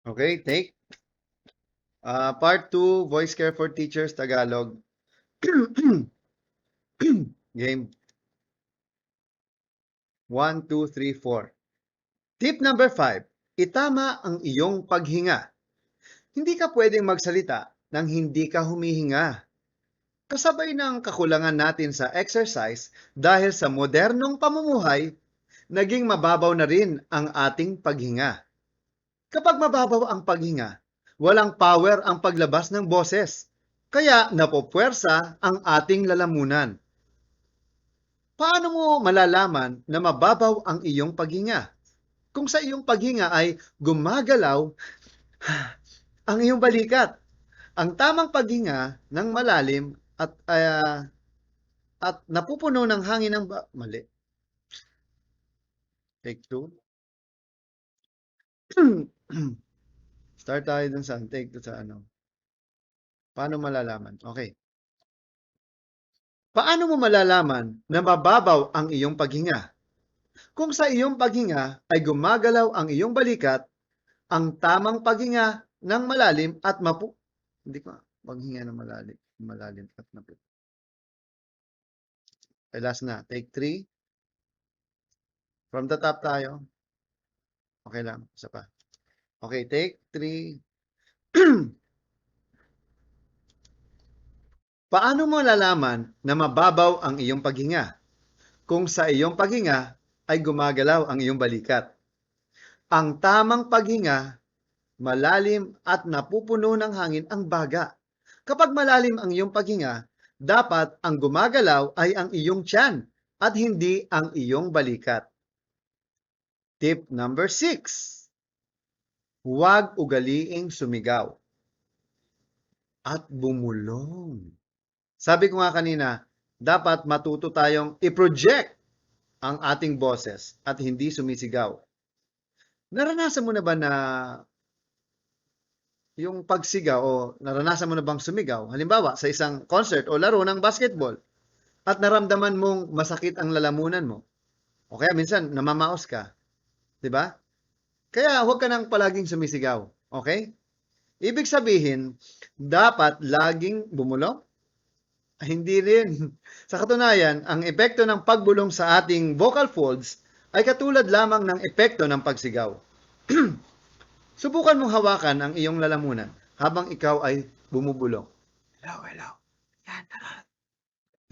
Okay, take. Part 2, Voice Care for Teachers, Tagalog. Game. 1, 2, 3, 4. Tip number 5. Itama ang iyong paghinga. Hindi ka pwedeng magsalita nang hindi ka humihinga. Kasabay ng kakulangan natin sa exercise dahil sa modernong pamumuhay, naging mababaw na rin ang ating paghinga. Kapag mababaw ang paghinga, walang power ang paglabas ng boses. Kaya napopwersa ang ating lalamunan. Paano mo malalaman na mababaw ang iyong paghinga? Kung sa iyong paghinga ay gumagalaw ang iyong balikat. Ang tamang paghinga ng malalim at napupuno ng hangin ng mali. Take two. Start tayo dun sa take two sa ano. Paano malalaman? Okay. Paano mo malalaman na mababaw ang iyong paghinga? Kung sa iyong paghinga ay gumagalaw ang iyong balikat, ang tamang paghinga ng malalim at hindi ko paghinga ng malalim at Okay, last na. Take 3. From the top tayo. Okay lang, isa pa. Okay, take 3. Paano mo lalaman na mababaw ang iyong paghinga? Kung sa iyong paghinga ay gumagalaw ang iyong balikat. Ang tamang paghinga, malalim at napupuno ng hangin ang baga. Kapag malalim ang iyong paghinga, dapat ang gumagalaw ay ang iyong tiyan at hindi ang iyong balikat. Tip number 6. Huwag ugaliing sumigaw at bumulong. Sabi ko nga kanina, dapat matuto tayong i-project ang ating boses at hindi sumisigaw. Naranasan mo na ba na yung pagsigaw o naranasan mo na bang sumigaw? Halimbawa, sa isang concert o laro ng basketball at naramdaman mong masakit ang lalamunan mo. O kaya minsan namamaos ka, 'di ba? Kaya huwag ka nang palaging sumisigaw, okay? Ibig sabihin, dapat laging bumulong? Hindi rin. Sa katunayan, ang epekto ng pagbulong sa ating vocal folds ay katulad lamang ng epekto ng pagsigaw. Subukan mong hawakan ang iyong lalamunan habang ikaw ay bumubulong. Hello, hello.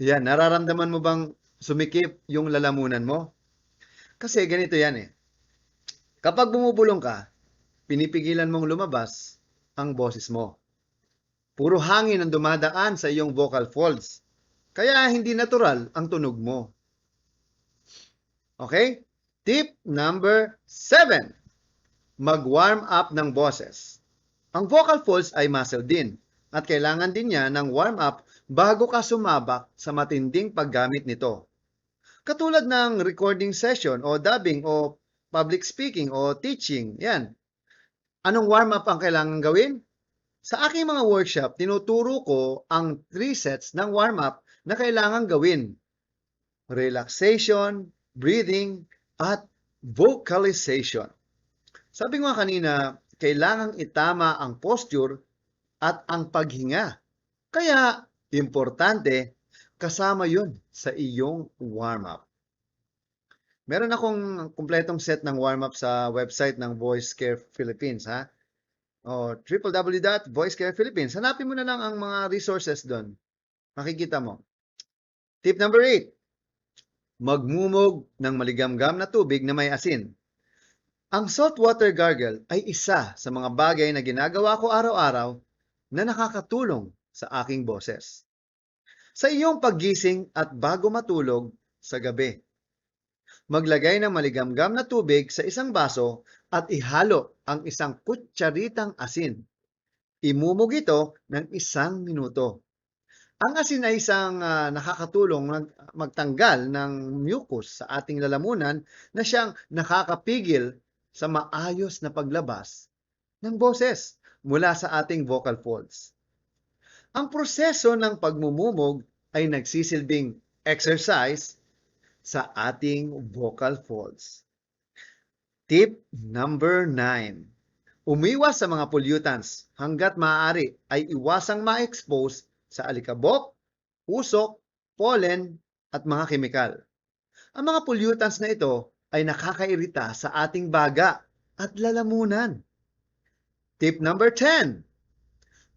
Yan, nararamdaman mo bang sumikip yung lalamunan mo? Kasi ganito yan eh. Kapag bumubulong ka, pinipigilan mong lumabas ang boses mo. Puro hangin ang dumadaan sa iyong vocal folds. Kaya hindi natural ang tunog mo. Okay? Tip number 7. Mag-warm up ng boses. Ang vocal folds ay muscle din at kailangan din niya ng warm up bago ka sumabak sa matinding paggamit nito. Katulad ng recording session o dubbing o public speaking o teaching, yan. Anong warm up ang kailangan gawin? Sa aking mga workshop, tinuturo ko ang 3 sets ng warm up na kailangan gawin. Relaxation, breathing, at vocalization. Sabi ko nga kanina, kailangang itama ang posture at ang paghinga. Kaya, importante, kasama yun sa iyong warm-up. Meron akong kumpletong set ng warm-up sa website ng Voice Care Philippines, ha? O, www.voicecarephilippines. Hanapin mo na lang ang mga resources doon. Makikita mo. Tip number 8. Magmumog ng maligamgam na tubig na may asin. Ang saltwater gargle ay isa sa mga bagay na ginagawa ko araw-araw na nakakatulong sa aking boses. Sa iyong paggising at bago matulog sa gabi, maglagay ng maligamgam na tubig sa isang baso at ihalo ang isang kutsaritang asin. Imumog ito ng 1 minuto. Ang asin ay isang nakakatulong magtanggal ng mucus sa ating lalamunan na siyang nakakapigil sa maayos na paglabas ng boses mula sa ating vocal folds. Ang proseso ng pagmumumog ay nagsisilbing exercise sa ating vocal folds. Tip number 9. Umiwas sa mga pollutants hanggat maaari ay iwasang ma-expose sa alikabok, usok, pollen at mga kemikal. Ang mga pollutants na ito ay nakakairita sa ating baga at lalamunan. Tip number 10.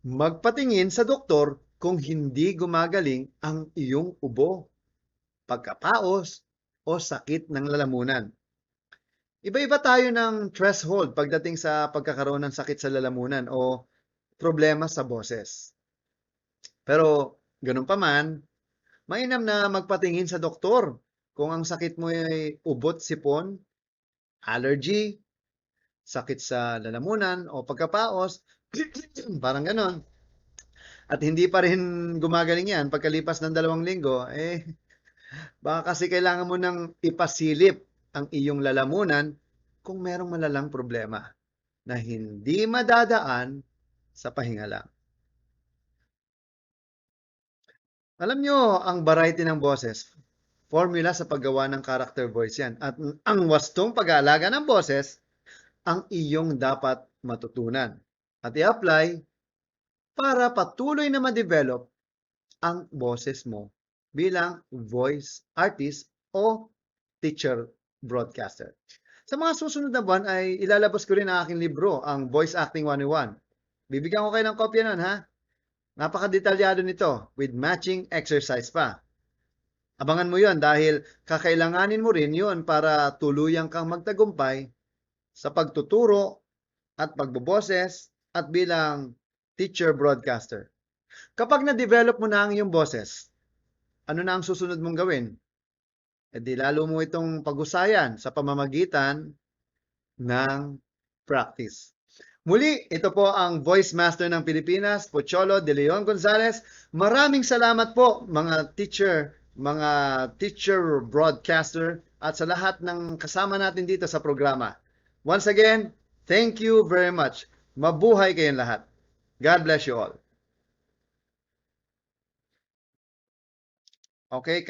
Magpatingin sa doktor kung hindi gumagaling ang iyong ubo, pagkapaos o sakit ng lalamunan. Iba-iba tayo ng threshold pagdating sa pagkakaroon ng sakit sa lalamunan o problema sa boses. Pero ganun pa man, mainam na magpatingin sa doktor kung ang sakit mo ay ubot, sipon, allergy, sakit sa lalamunan o pagkapaos, parang ganon. At hindi pa rin gumagaling yan pagkalipas ng 2 linggo, baka kasi kailangan mo nang ipasilip ang iyong lalamunan kung merong malalang problema na hindi madadaan sa pahinga lang. Alam nyo, ang variety ng boses, formula sa paggawa ng character voice yan. At ang wastong pag-aalaga ng boses, ang iyong dapat matutunan at i-apply para patuloy na ma-develop ang boses mo bilang voice artist o teacher broadcaster. Sa mga susunod na buwan ay ilalabas ko rin ang aking libro, ang Voice Acting 101. Bibigyan ko kayo ng kopya nun, ha? Napakadetalyado nito with matching exercise pa. Abangan mo yon dahil kakailanganin mo rin yon para tuluyang kang magtagumpay sa pagtuturo at pagboboses at bilang teacher broadcaster. Kapag na-develop mo na ang iyong boses, ano na ang susunod mong gawin? E di lalo mo itong pag-usayan sa pamamagitan ng practice. Muli, ito po ang Voice Master ng Pilipinas, Pocholo de Leon Gonzalez. Maraming salamat po mga teacher broadcaster at sa lahat ng kasama natin dito sa programa. Once again, thank you very much. Mabuhay kayong lahat. God bless you all. Okay,